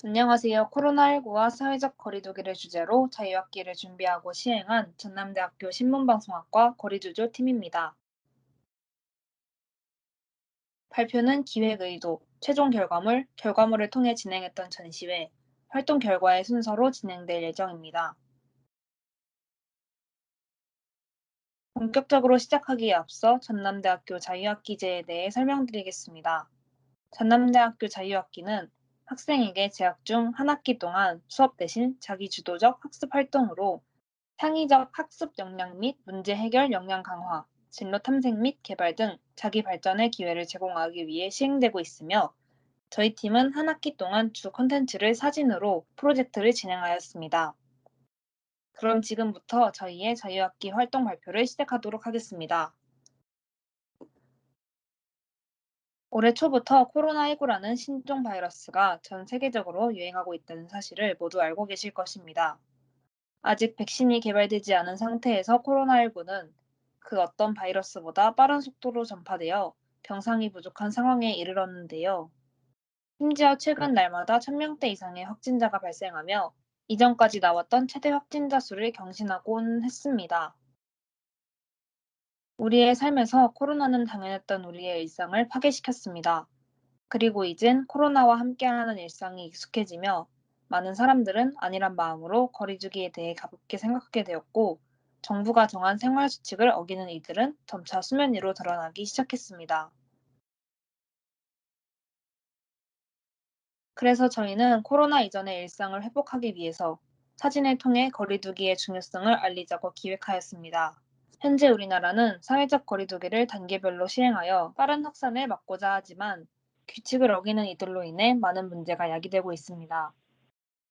안녕하세요. 코로나19와 사회적 거리두기를 주제로 자유학기를 준비하고 시행한 전남대학교 신문방송학과 거리두조 팀입니다. 발표는 기획 의도, 최종 결과물, 결과물을 통해 진행했던 전시회, 활동 결과의 순서로 진행될 예정입니다. 본격적으로 시작하기에 앞서 전남대학교 자유학기제에 대해 설명드리겠습니다. 전남대학교 자유학기는 학생에게 재학 중 한 학기 동안 수업 대신 자기 주도적 학습 활동으로 창의적 학습 역량 및 문제 해결 역량 강화, 진로 탐색 및 개발 등 자기 발전의 기회를 제공하기 위해 시행되고 있으며 저희 팀은 한 학기 동안 주 콘텐츠를 사진으로 프로젝트를 진행하였습니다. 그럼 지금부터 저희의 자유학기 활동 발표를 시작하도록 하겠습니다. 올해 초부터 코로나19라는 신종 바이러스가 전 세계적으로 유행하고 있다는 사실을 모두 알고 계실 것입니다. 아직 백신이 개발되지 않은 상태에서 코로나19는 그 어떤 바이러스보다 빠른 속도로 전파되어 병상이 부족한 상황에 이르렀는데요. 심지어 최근 날마다 1000명대 이상의 확진자가 발생하며 이전까지 나왔던 최대 확진자 수를 경신하곤 했습니다. 우리의 삶에서 코로나는 당연했던 우리의 일상을 파괴시켰습니다. 그리고 이젠 코로나와 함께하는 일상이 익숙해지며 많은 사람들은 안일한 마음으로 거리두기에 대해 가볍게 생각하게 되었고 정부가 정한 생활 수칙을 어기는 이들은 점차 수면 위로 드러나기 시작했습니다. 그래서 저희는 코로나 이전의 일상을 회복하기 위해서 사진을 통해 거리두기의 중요성을 알리자고 기획하였습니다. 현재 우리나라는 사회적 거리두기를 단계별로 시행하여 빠른 확산을 막고자 하지만 규칙을 어기는 이들로 인해 많은 문제가 야기되고 있습니다.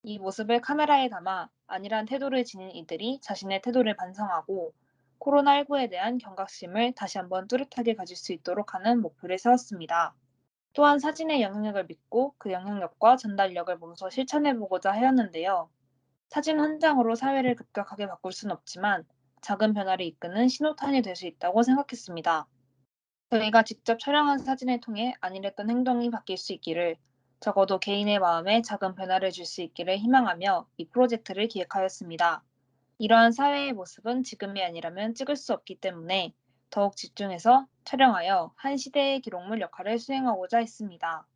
이 모습을 카메라에 담아 안일한 태도를 지닌 이들이 자신의 태도를 반성하고 코로나19에 대한 경각심을 다시 한번 뚜렷하게 가질 수 있도록 하는 목표를 세웠습니다. 또한 사진의 영향력을 믿고 그 영향력과 전달력을 몸소 실천해보고자 하였는데요. 사진 한 장으로 사회를 급격하게 바꿀 순 없지만 작은 변화를 이끄는 신호탄이 될 수 있다고 생각했습니다. 저희가 직접 촬영한 사진을 통해 안일했던 행동이 바뀔 수 있기를, 적어도 개인의 마음에 작은 변화를 줄 수 있기를 희망하며 이 프로젝트를 기획하였습니다. 이러한 사회의 모습은 지금이 아니라면 찍을 수 없기 때문에 더욱 집중해서 촬영하여 한 시대의 기록물 역할을 수행하고자 했습니다.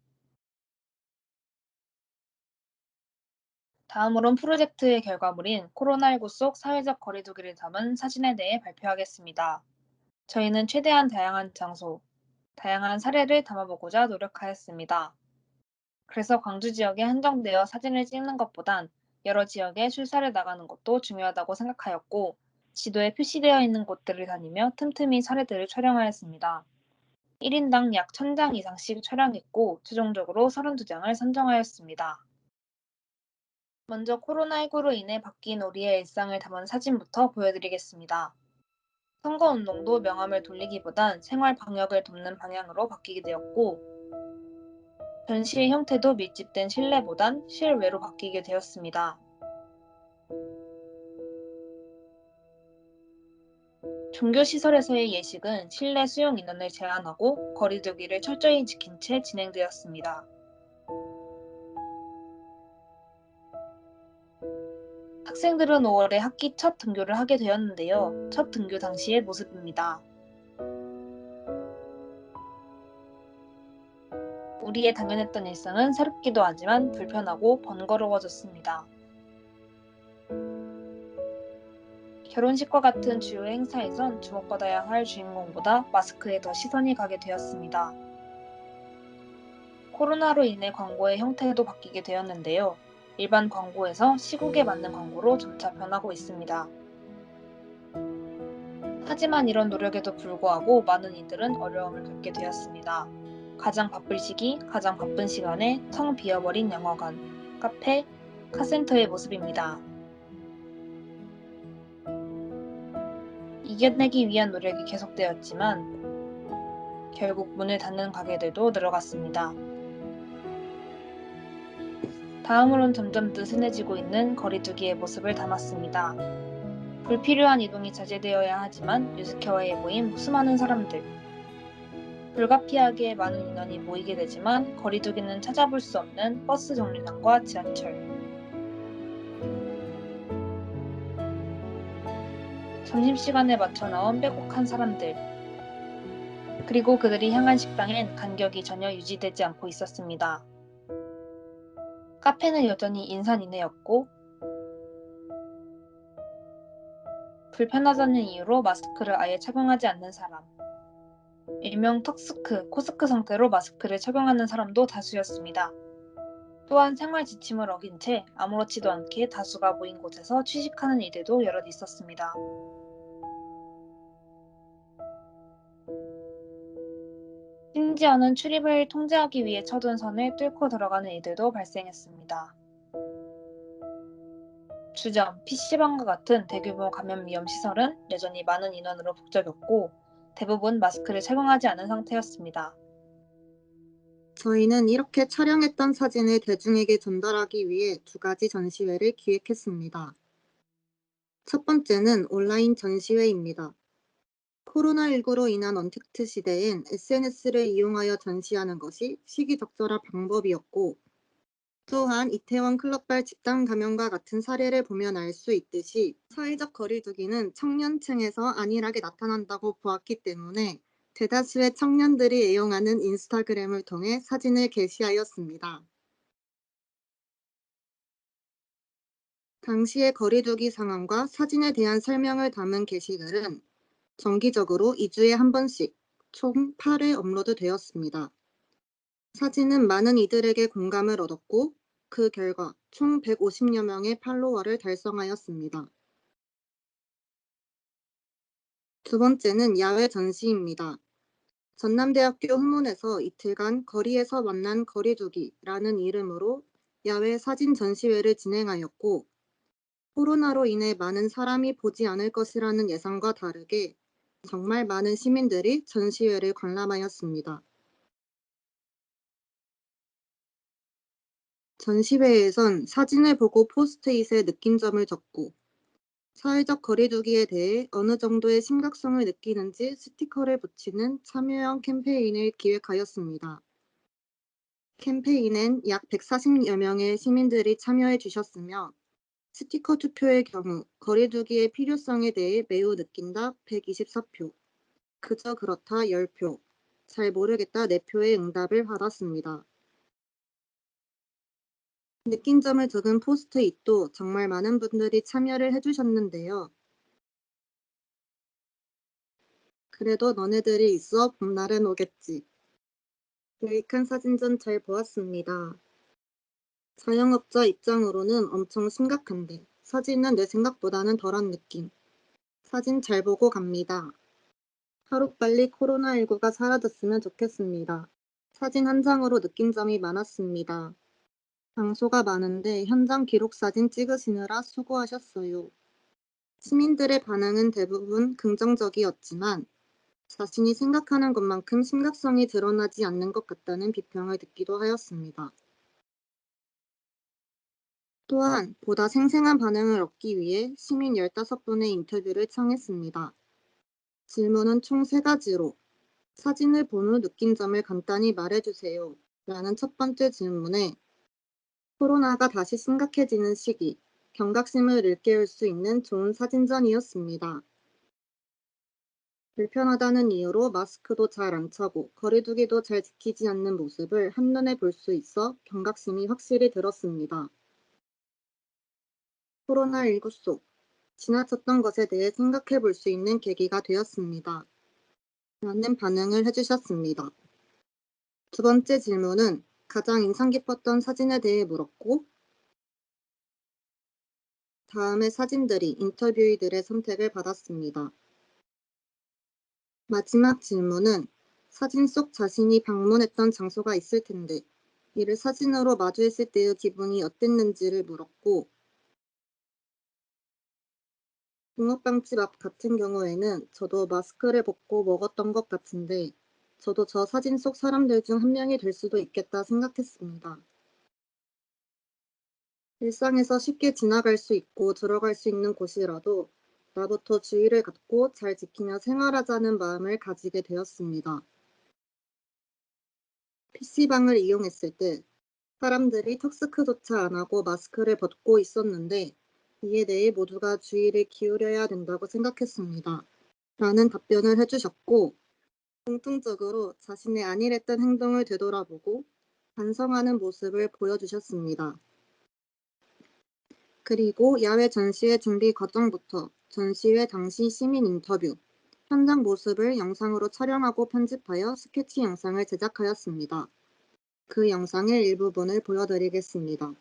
다음으론 프로젝트의 결과물인 코로나19 속 사회적 거리두기를 담은 사진에 대해 발표하겠습니다. 저희는 최대한 다양한 장소, 다양한 사례를 담아보고자 노력하였습니다. 그래서 광주 지역에 한정되어 사진을 찍는 것보단 여러 지역에 출사를 나가는 것도 중요하다고 생각하였고, 지도에 표시되어 있는 곳들을 다니며 틈틈이 사례들을 촬영하였습니다. 1인당 약 1000장 이상씩 촬영했고, 최종적으로 32장을 선정하였습니다. 먼저 코로나19로 인해 바뀐 우리의 일상을 담은 사진부터 보여드리겠습니다. 선거운동도 명암을 돌리기보단 생활 방역을 돕는 방향으로 바뀌게 되었고, 전시의 형태도 밀집된 실내보단 실외로 바뀌게 되었습니다. 종교시설에서의 예식은 실내 수용 인원을 제한하고 거리두기를 철저히 지킨 채 진행되었습니다. 학생들은 5월에 학기 첫 등교를 하게 되었는데요. 첫 등교 당시의 모습입니다. 우리의 당연했던 일상은 새롭기도 하지만 불편하고 번거로워졌습니다. 결혼식과 같은 주요 행사에선 주목받아야 할 주인공보다 마스크에 더 시선이 가게 되었습니다. 코로나로 인해 광고의 형태도 바뀌게 되었는데요. 일반 광고에서 시국에 맞는 광고로 점차 변하고 있습니다. 하지만 이런 노력에도 불구하고 많은 이들은 어려움을 겪게 되었습니다. 가장 바쁠 시기, 가장 바쁜 시간에 텅 비어버린 영화관, 카페, 카센터의 모습입니다. 이겨내기 위한 노력이 계속되었지만 결국 문을 닫는 가게들도 늘어갔습니다. 다음으론 점점 느슨해지고 있는 거리두기의 모습을 담았습니다. 불필요한 이동이 자제되어야 하지만 유스케어에 모인 수많은 사람들. 불가피하게 많은 인원이 모이게 되지만 거리두기는 찾아볼 수 없는 버스 정류장과 지하철, 점심시간에 맞춰 나온 빼곡한 사람들, 그리고 그들이 향한 식당엔 간격이 전혀 유지되지 않고 있었습니다. 카페는 여전히 인산인해였고 불편하다는 이유로 마스크를 아예 착용하지 않는 사람, 일명 턱스크, 코스크 상태로 마스크를 착용하는 사람도 다수였습니다. 또한 생활 지침을 어긴 채 아무렇지도 않게 다수가 모인 곳에서 취식하는 이들도 여럿 있었습니다. 심지어는 출입을 통제하기 위해 쳐둔 선을 뚫고 들어가는 이들도 발생했습니다. 주점, PC방과 같은 대규모 감염 위험 시설은 여전히 많은 인원으로 북적였고 대부분 마스크를 착용하지 않은 상태였습니다. 저희는 이렇게 촬영했던 사진을 대중에게 전달하기 위해 두 가지 전시회를 기획했습니다. 첫 번째는 온라인 전시회입니다. 코로나19로 인한 언택트 시대엔 SNS를 이용하여 전시하는 것이 시기적절한 방법이었고, 또한 이태원 클럽발 집단 감염과 같은 사례를 보면 알 수 있듯이 사회적 거리두기는 청년층에서 안일하게 나타난다고 보았기 때문에 대다수의 청년들이 애용하는 인스타그램을 통해 사진을 게시하였습니다. 당시의 거리두기 상황과 사진에 대한 설명을 담은 게시글은 정기적으로 2주에 한 번씩 총 8회 업로드되었습니다. 사진은 많은 이들에게 공감을 얻었고 그 결과 총 150여 명의 팔로워를 달성하였습니다. 두 번째는 야외 전시입니다. 전남대학교 후문에서 이틀간 거리에서 만난 거리두기라는 이름으로 야외 사진 전시회를 진행하였고, 코로나로 인해 많은 사람이 보지 않을 것이라는 예상과 다르게 정말 많은 시민들이 전시회를 관람하였습니다. 전시회에선 사진을 보고 포스트잇에 느낀점을 적고 사회적 거리두기에 대해 어느 정도의 심각성을 느끼는지 스티커를 붙이는 참여형 캠페인을 기획하였습니다. 캠페인엔 약 140여 명의 시민들이 참여해 주셨으며 스티커 투표의 경우 거리두기의 필요성에 대해 매우 느낀다 124표, 그저 그렇다 10표, 잘 모르겠다 4표의 응답을 받았습니다. 느낀 점을 적은 포스트잇도 정말 많은 분들이 참여를 해주셨는데요. 그래도 너네들이 있어 봄날은 오겠지. 유익한 사진전 잘 보았습니다. 자영업자 입장으로는 엄청 심각한데 사진은 내 생각보다는 덜한 느낌. 사진 잘 보고 갑니다. 하루빨리 코로나19가 사라졌으면 좋겠습니다. 사진 한 장으로 느낀 점이 많았습니다. 장소가 많은데 현장 기록 사진 찍으시느라 수고하셨어요. 시민들의 반응은 대부분 긍정적이었지만 자신이 생각하는 것만큼 심각성이 드러나지 않는 것 같다는 비평을 듣기도 하였습니다. 또한 보다 생생한 반응을 얻기 위해 시민 15분의 인터뷰를 청했습니다. 질문은 총 3가지로 사진을 본 후 느낀 점을 간단히 말해주세요 라는 첫 번째 질문에 코로나가 다시 심각해지는 시기, 경각심을 일깨울 수 있는 좋은 사진전이었습니다. 불편하다는 이유로 마스크도 잘 안 차고 거리두기도 잘 지키지 않는 모습을 한눈에 볼 수 있어 경각심이 확실히 들었습니다. 코로나19 속 지나쳤던 것에 대해 생각해 볼 수 있는 계기가 되었습니다. 라는 반응을 해주셨습니다. 두 번째 질문은 가장 인상 깊었던 사진에 대해 물었고, 다음에 사진들이 인터뷰이들의 선택을 받았습니다. 마지막 질문은 사진 속 자신이 방문했던 장소가 있을 텐데 이를 사진으로 마주했을 때의 기분이 어땠는지를 물었고, 붕어빵집 앞 같은 경우에는 저도 마스크를 벗고 먹었던 것 같은데 저도 저 사진 속 사람들 중 한 명이 될 수도 있겠다 생각했습니다. 일상에서 쉽게 지나갈 수 있고 들어갈 수 있는 곳이라도 나부터 주의를 갖고 잘 지키며 생활하자는 마음을 가지게 되었습니다. PC방을 이용했을 때 사람들이 턱스크조차 안 하고 마스크를 벗고 있었는데 이에 대해 모두가 주의를 기울여야 된다고 생각했습니다. 라는 답변을 해주셨고, 공통적으로 자신의 안일했던 행동을 되돌아보고 반성하는 모습을 보여주셨습니다. 그리고 야외 전시회 준비 과정부터 전시회 당시 시민 인터뷰, 현장 모습을 영상으로 촬영하고 편집하여 스케치 영상을 제작하였습니다. 그 영상의 일부분을 보여드리겠습니다.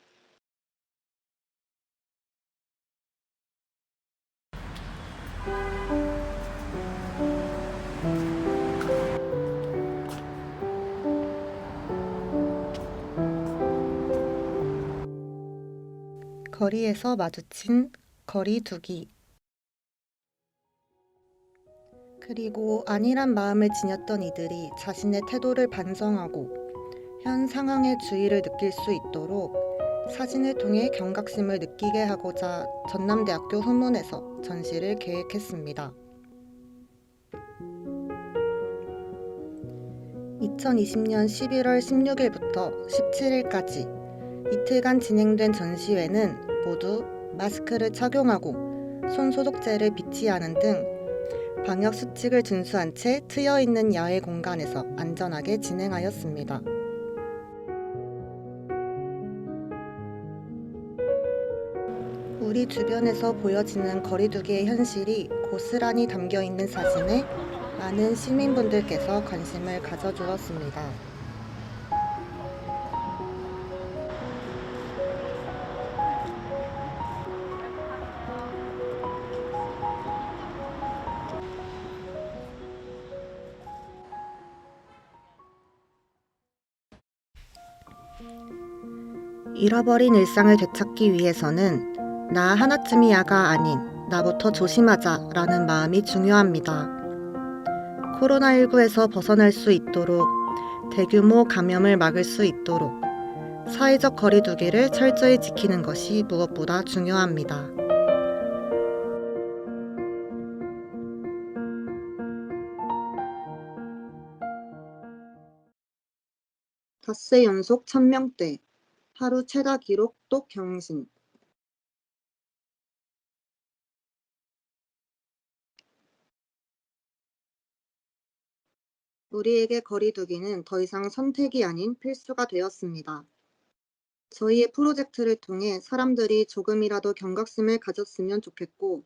거리에서 마주친 거리 두기. 그리고 안일한 마음을 지녔던 이들이 자신의 태도를 반성하고 현 상황의 주의를 느낄 수 있도록 사진을 통해 경각심을 느끼게 하고자 전남대학교 후문에서 전시를 계획했습니다. 2020년 11월 16일부터 17일까지 이틀간 진행된 전시회는 모두 마스크를 착용하고 손 소독제를 비치하는 등 방역 수칙을 준수한 채 트여 있는 야외 공간에서 안전하게 진행하였습니다. 우리 주변에서 보여지는 거리두기의 현실이 고스란히 담겨 있는 사진에 많은 시민분들께서 관심을 가져주었습니다. 잃어버린 일상을 되찾기 위해서는 나 하나쯤이야가 아닌 나부터 조심하자 라는 마음이 중요합니다. 코로나19에서 벗어날 수 있도록 대규모 감염을 막을 수 있도록 사회적 거리두기를 철저히 지키는 것이 무엇보다 중요합니다. 닷새 연속 1000명대, 하루 최다 기록 또 경신. 우리에게 거리두기는 더 이상 선택이 아닌 필수가 되었습니다. 저희의 프로젝트를 통해 사람들이 조금이라도 경각심을 가졌으면 좋겠고,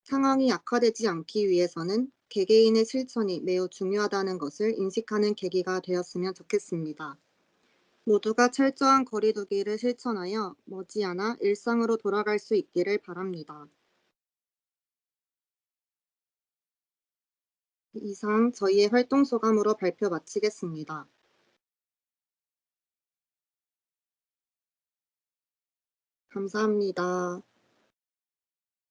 상황이 악화되지 않기 위해서는 개개인의 실천이 매우 중요하다는 것을 인식하는 계기가 되었으면 좋겠습니다. 모두가 철저한 거리두기를 실천하여 머지않아 일상으로 돌아갈 수 있기를 바랍니다. 이상 저희의 활동 소감으로 발표 마치겠습니다. 감사합니다.